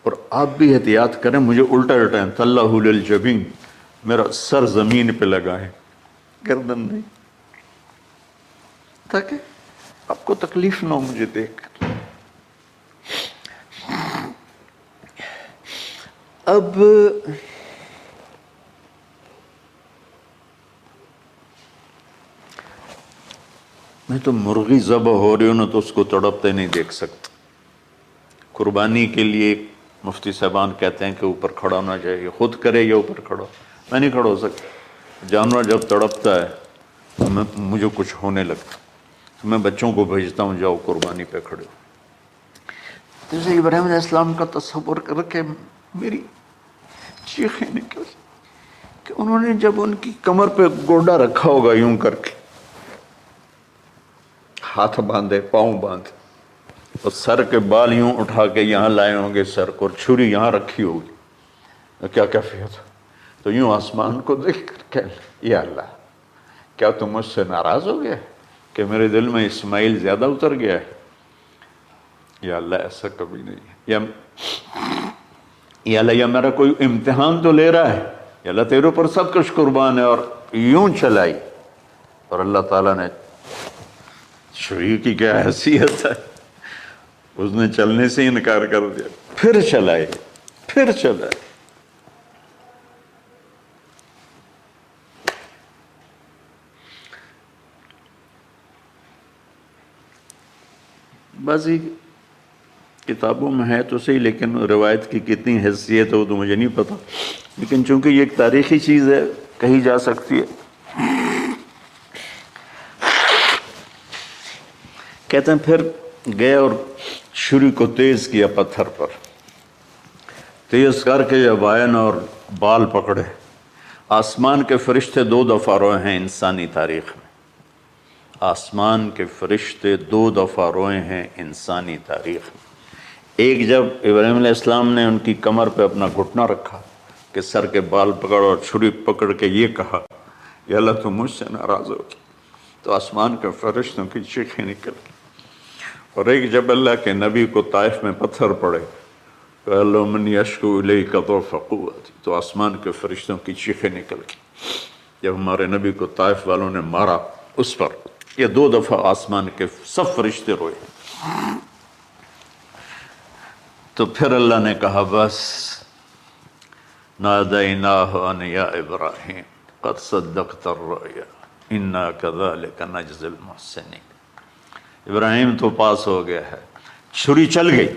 اور آپ بھی احتیاط کریں مجھے الٹا الٹائیں، طلّہ للجبین، میرا سر زمین پہ لگا ہے، گردن نہیں، تاکہ آپ کو تکلیف نہ ہو مجھے دیکھ کر۔ اب میں تو مرغی ذبح ہو رہی ہوں نا تو اس کو تڑپتے نہیں دیکھ سکتا۔ قربانی کے لیے مفتی صاحبان کہتے ہیں کہ اوپر کھڑا ہونا چاہیے، خود کرے یا اوپر کھڑا، میں نہیں کھڑا ہو سکتا۔ جانور جب تڑپتا ہے تو مجھے کچھ ہونے لگتا، تو میں بچوں کو بھیجتا ہوں جاؤ قربانی پہ کھڑے ہو۔ جیسے ابراہیم علیہ السلام کا تصور کر کے میری چیخیں نکل کہ انہوں نے جب ان کی کمر پہ گوڈا رکھا ہوگا یوں کر کے، ہاتھ باندھے پاؤں باندھے، اور سر کے بال یوں اٹھا کے یہاں لائے ہوں گے سر کو، اور چھری یہاں رکھی ہوگی، تو کیا کیفیت؟ تو یوں آسمان کو دیکھ کر کہ یا اللہ کیا تم مجھ سے ناراض ہو گیا کہ میرے دل میں اسماعیل زیادہ اتر گیا ہے؟ یا اللہ ایسا کبھی نہیں ہے، یا اللہ یا میرا کوئی امتحان تو لے رہا ہے، یا اللہ تیرے اوپر سب کچھ قربان ہے، اور یوں چلائی، اور اللہ تعالیٰ نے چھری کی کیا حیثیت ہے، اس نے چلنے سے انکار کر دیا، پھر چلائے، پھر چلائے۔ بعضی کتابوں میں ہے تو صحیح، لیکن روایت کی کتنی حیثیت ہے وہ تو مجھے نہیں پتا، لیکن چونکہ یہ ایک تاریخی چیز ہے کہی جا سکتی ہے۔ کہتے ہیں پھر گئے اور چھری کو تیز کیا پتھر پر، تیز کر کے جب آئن اور بال پکڑے، آسمان کے فرشتے 2 دفعہ روئے ہیں انسانی تاریخ میں، آسمان کے فرشتے 2 دفعہ روئے ہیں انسانی تاریخ میں۔ ایک جب ابراہیم علیہ السلام نے ان کی کمر پہ اپنا گھٹنا رکھا کہ سر کے بال پکڑ اور چھری پکڑ کے یہ کہا یا اللہ تم مجھ سے ناراض ہو، تو آسمان کے فرشتوں کی چیخیں نکل گئی۔ اور ایک جب اللہ کے نبی کو طائف میں پتھر پڑے تو اللہ من یشکو الیک ضعف قوتی، تو آسمان کے فرشتوں کی چیخیں نکل گئی جب ہمارے نبی کو طائف والوں نے مارا اس پر۔ یہ 2 دفعہ آسمان کے سب فرشتے روئے۔ تو پھر اللہ نے کہا بس، نادیناہ ان یا ابراہیم قد صدقت الرؤیا انا کذلک نجزی المحسنین، ابراہیم تو پاس ہو گیا ہے۔ چھری چل گئی،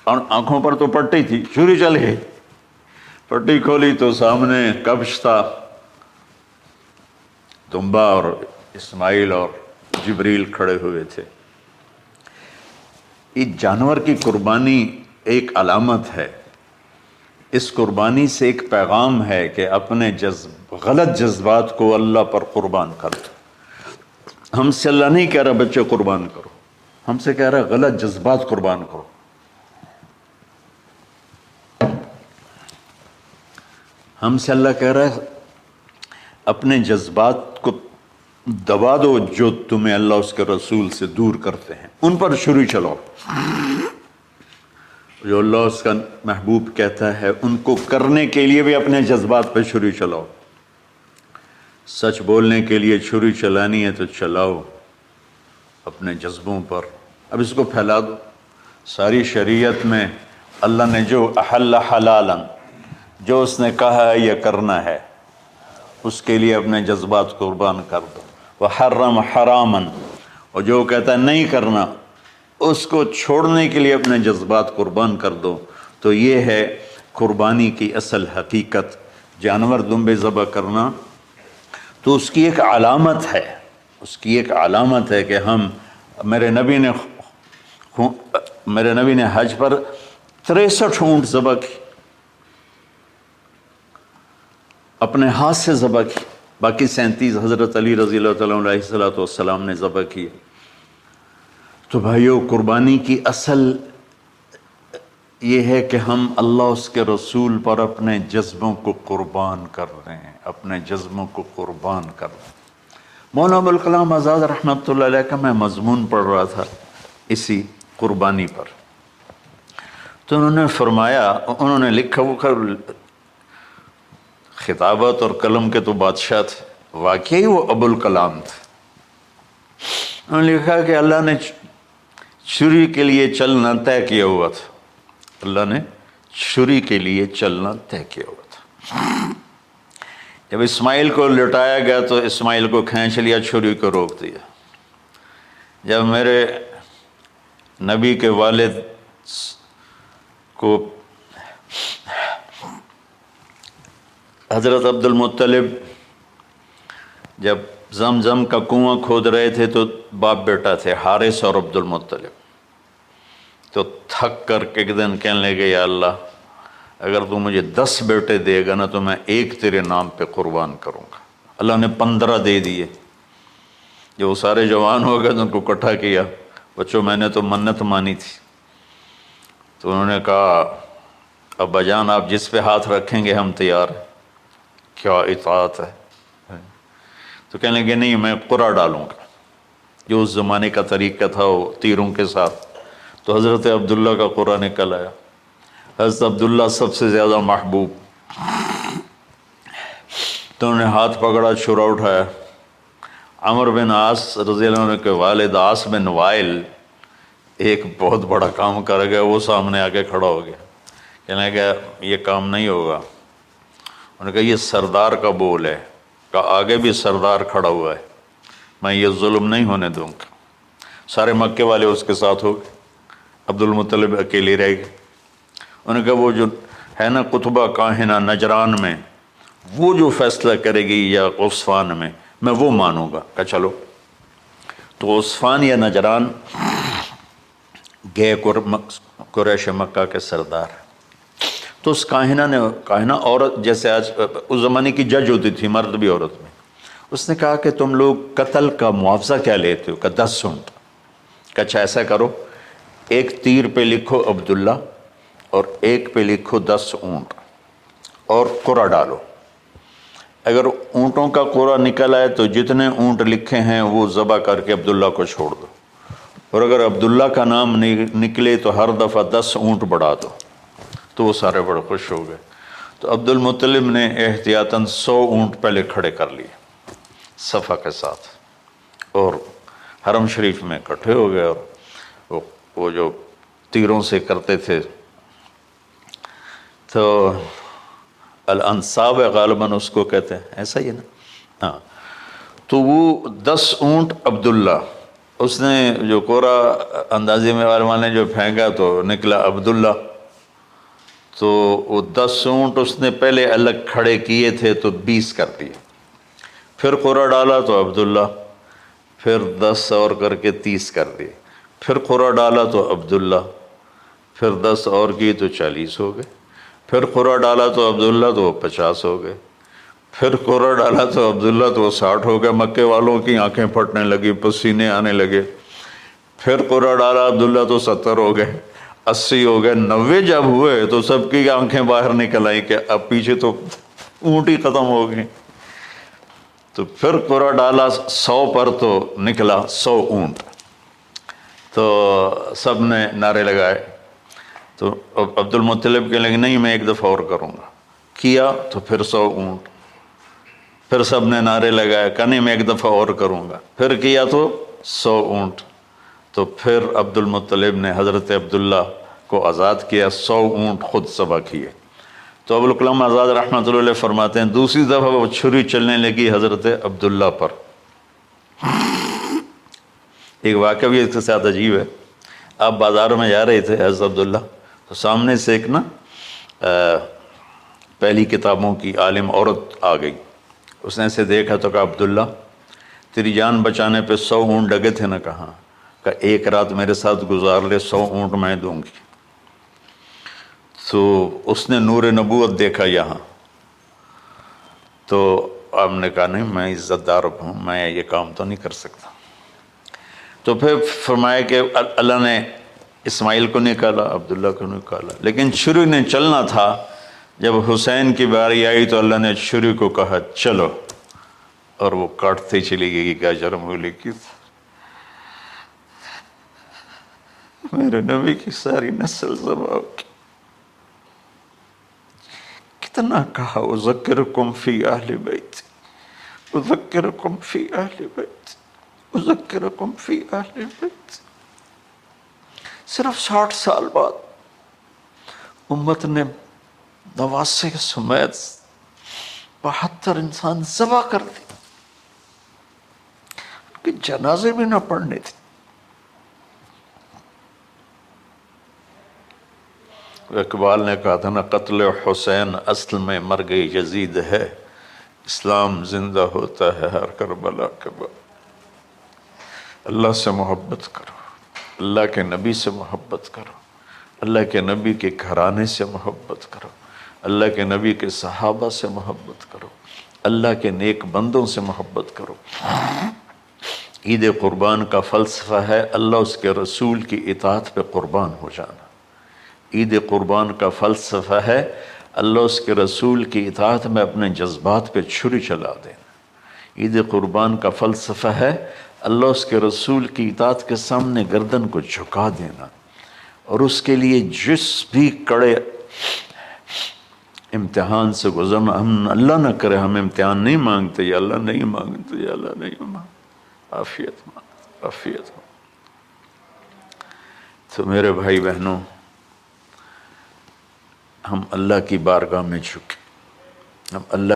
اور آنکھوں پر تو پٹی تھی، چھری چل گئی، پٹی کھولی تو سامنے کبش تھا، دمبا اور اسماعیل اور جبریل کھڑے ہوئے تھے۔ اس جانور کی قربانی ایک علامت ہے، اس قربانی سے ایک پیغام ہے کہ اپنے غلط جذبات کو اللہ پر قربان کر دو۔ ہم سے اللہ نہیں کہہ رہا بچے قربان کرو، ہم سے کہہ رہا غلط جذبات قربان کرو۔ ہم سے اللہ کہہ رہا ہے اپنے جذبات کو دبا دو جو تمہیں اللہ اس کے رسول سے دور کرتے ہیں، ان پر چھری چلاؤ۔ جو اللہ اس کا محبوب کہتا ہے ان کو کرنے کے لیے بھی اپنے جذبات پہ چھری چلاؤ۔ سچ بولنے کے لیے چھری چلانی ہے تو چلاؤ اپنے جذبوں پر، اب اس کو پھیلا دو۔ ساری شریعت میں اللہ نے جو احل حلالا، جو اس نے کہا ہے یہ کرنا ہے، اس کے لیے اپنے جذبات قربان کر دو۔ وحرم حراما، اور جو کہتا ہے نہیں کرنا، اس کو چھوڑنے کے لیے اپنے جذبات قربان کر دو۔ تو یہ ہے قربانی کی اصل حقیقت. جانور دمبے ذبح کرنا تو اس کی ایک علامت ہے، اس کی ایک علامت ہے کہ ہم میرے نبی نے حج پر 63 اونٹ ذبح کی، اپنے ہاتھ سے ذبح کی، باقی 37 حضرت علی رضی اللہ تعالیٰ علیہ السلام نے ذبح کیے. تو بھائیو، قربانی کی اصل یہ ہے کہ ہم اللہ اس کے رسول پر اپنے جذبوں کو قربان کر رہے ہیں، اپنے جذبوں کو قربان کر رہے ہیں. مولانا ابوالکلام آزاد رحمۃ اللہ علیہ کا میں مضمون پڑھ رہا تھا اسی قربانی پر، تو انہوں نے فرمایا، انہوں نے لکھا، وہ خطابت اور قلم کے تو بادشاہ تھے، واقعی وہ ابوالکلام تھے. انہوں نے لکھا کہ اللہ نے چھری کے لیے چلنا طے کیا ہوا تھا، اللہ نے چھری کے لیے چلنا طے کیا ہوا تھا. جب اسماعیل کو لٹایا گیا تو اسماعیل کو کھینچ لیا، چھری کو روک دیا. جب میرے نبی کے والد کو حضرت عبد المطلب جب زمزم کا کنواں کھود رہے تھے تو باپ بیٹا تھے، حارث اور عبد المطلب، تو تھک کر کے ایک دن کہنے لگے، یا اللہ اگر تو مجھے 10 بیٹے دے گا نا تو میں ایک تیرے نام پہ قربان کروں گا. اللہ نے 15 دے دیے. جو وہ سارے جوان ہو گئے تو ان کو اکٹھا کیا، بچوں میں نے تو منت مانی تھی. تو انہوں نے کہا، ابا جان آپ جس پہ ہاتھ رکھیں گے ہم تیار ہیں. کیا اطاعت ہے. تو کہنے لگے نہیں، میں قرعہ ڈالوں گا، جو اس زمانے کا طریقہ تھا وہ تیروں کے ساتھ. تو حضرت عبداللہ کا قرعہ نکل آیا. حضرت عبداللہ سب سے زیادہ محبوب، تو انہوں نے ہاتھ پکڑا، چھرا اٹھایا. عمر بن عاص رضی اللہ عنہ کے والد عاص بن وائل ایک بہت بڑا کام کر گیا، وہ سامنے آگے کھڑا ہو گیا. کہنے لگا یہ کام نہیں ہوگا. انہوں نے کہا یہ سردار کا بول ہے. کہا آگے بھی سردار کھڑا ہوا ہے، میں یہ ظلم نہیں ہونے دوں گا. سارے مکے والے اس کے ساتھ ہو گئے، عبد المطلب اکیلے رہ گئے. انہوں نے کہا وہ جو ہے نا قطبہ کاہنہ نجران میں، وہ جو فیصلہ کرے گی یا عصفان میں وہ مانوں گا. کہا چلو. تو عصفان یا نجران گئے قریش مکہ کے سردار. تو اس کاہنہ عورت، جیسے آج اس زمانے کی جج ہوتی تھی، مرد بھی عورت میں، اس نے کہا کہ تم لوگ قتل کا معاوضہ کیا لیتے ہو؟ کہ 10 اونٹ. کہ اچھا ایسا کرو، ایک تیر پہ لکھو عبداللہ اور ایک پہ لکھو 10 اونٹ اور قرعہ ڈالو. اگر اونٹوں کا قرعہ نکل آئے تو جتنے اونٹ لکھے ہیں وہ ذبح کر کے عبداللہ کو چھوڑ دو، اور اگر عبداللہ کا نام نکلے تو ہر دفعہ 10 اونٹ بڑھا دو. تو وہ سارے بڑے خوش ہو گئے. تو عبد المطلب نے احتیاطاً 100 اونٹ پہلے کھڑے کر لیے صفا کے ساتھ، اور حرم شریف میں اکٹھے ہو گئے. اور وہ جو تیروں سے کرتے تھے تو الانصاب غالباً اس کو کہتے ہیں، ایسا ہی ہے نا. ہاں. تو وہ 10 اونٹ عبداللہ، اس نے جو کوڑا اندازے میں والے نے جو پھینکا تو نکلا عبداللہ. تو وہ 10 اونٹ اس نے پہلے الگ کھڑے کیے تھے تو 20 کر دیے. پھر قرعہ ڈالا تو عبداللہ، پھر 10 اور کر کے 30 کر دیے. پھر قرعہ ڈالا تو عبداللہ، پھر 10 اور کی تو 40 ہو گئے. پھر قرعہ ڈالا تو عبداللہ تو 50 ہو گئے. پھر قرعہ ڈالا تو عبداللہ تو 60 ہو گئے. مکے والوں کی آنکھیں پھٹنے لگی، پسینے آنے لگے. پھر قرعہ ڈالا عبداللہ تو 70 ہو گئے، 80 ہو گئے. 90 جب ہوئے تو سب کی آنکھیں باہر نکل آئیں کہ اب پیچھے تو اونٹ ہی ختم ہو گئے. تو پھر قرعہ ڈالا 100 پر تو نکلا 100 اونٹ. تو سب نے نعرے لگائے. تو عبد المطلب کہنے لگے نہیں میں ایک دفعہ اور کروں گا. کیا تو پھر 100 اونٹ. پھر سب نے نعرے لگائے، کہ نہیں میں ایک دفعہ اور کروں گا. پھر کیا تو 100 اونٹ. تو پھر عبد المطلب نے حضرت عبداللہ کو آزاد کیا، 100 اونٹ خود ذبح کیے. تو ابوالکلام آزاد رحمۃ اللہ علیہ فرماتے ہیں دوسری دفعہ وہ چھری چلنے لگی حضرت عبداللہ پر. ایک واقعہ بھی اس کے ساتھ عجیب ہے. آپ بازار میں جا رہے تھے حضرت عبداللہ، تو سامنے سے ایک نا پہلی کتابوں کی عالم عورت آ گئی، اس نے ایسے دیکھا تو کہا عبداللہ تیری جان بچانے پہ 100 اونٹ ڈگے تھے نا، کہاں؟ کہ ایک رات میرے ساتھ گزار لے 100 اونٹ میں دوں گی۔ تو اس نے نور نبوت دیکھا یہاں، تو آپ نے کہا نہیں میں عزت دار ہوں، میں یہ کام تو نہیں کر سکتا۔ تو پھر فرمایا کہ اللہ نے اسماعیل کو نکالا، عبداللہ کو نکالا، لیکن چھری نے چلنا تھا۔ جب حسین کی باری آئی تو اللہ نے چھری کو کہا چلو، اور وہ کاٹتے چلی گئی کہ اجر مولی کی میرے نبی کی ساری نسل ذبح کی۔ کتنا کہا اذکرکم فی اہل بیت، اذکرکم فی اہل بیت، اذکرکم فی اہل بیت۔ صرف 60 سال بعد امت نے 89 سمیت 72 انسان ذبح کر دی کہ جنازے بھی نہ پڑھنے تھے۔ اقبال نے کہا تھا نا قتل حسین اصل میں مرگ یزید ہے، اسلام زندہ ہوتا ہے ہر کربلا کے بعد۔ اللہ سے محبت کرو، اللہ کے نبی سے محبت کرو، اللہ کے نبی کے گھرانے سے محبت کرو، اللہ کے نبی کے صحابہ سے محبت کرو، اللہ کے نیک بندوں سے محبت کرو۔ عید قربان کا فلسفہ ہے اللہ اس کے رسول کی اطاعت پہ قربان ہو جانا۔ عید قربان کا فلسفہ ہے اللہ اس کے رسول کی اطاعت میں اپنے جذبات پہ چھری چلا دینا۔ عید قربان کا فلسفہ ہے اللہ اس کے رسول کی اطاعت کے سامنے گردن کو جھکا دینا، اور اس کے لیے جس بھی کڑے امتحان سے گزرنا۔ ہم اللہ نہ کرے ہم امتحان نہیں مانگتے، یا اللہ نہیں مانگتے، یا اللہ نہیں مانگتے، عافیت مانگتے، عافیت مانگتے۔ تو میرے بھائی بہنوں، ہم اللہ کی بارگاہ میں جھکے، ہم اللہ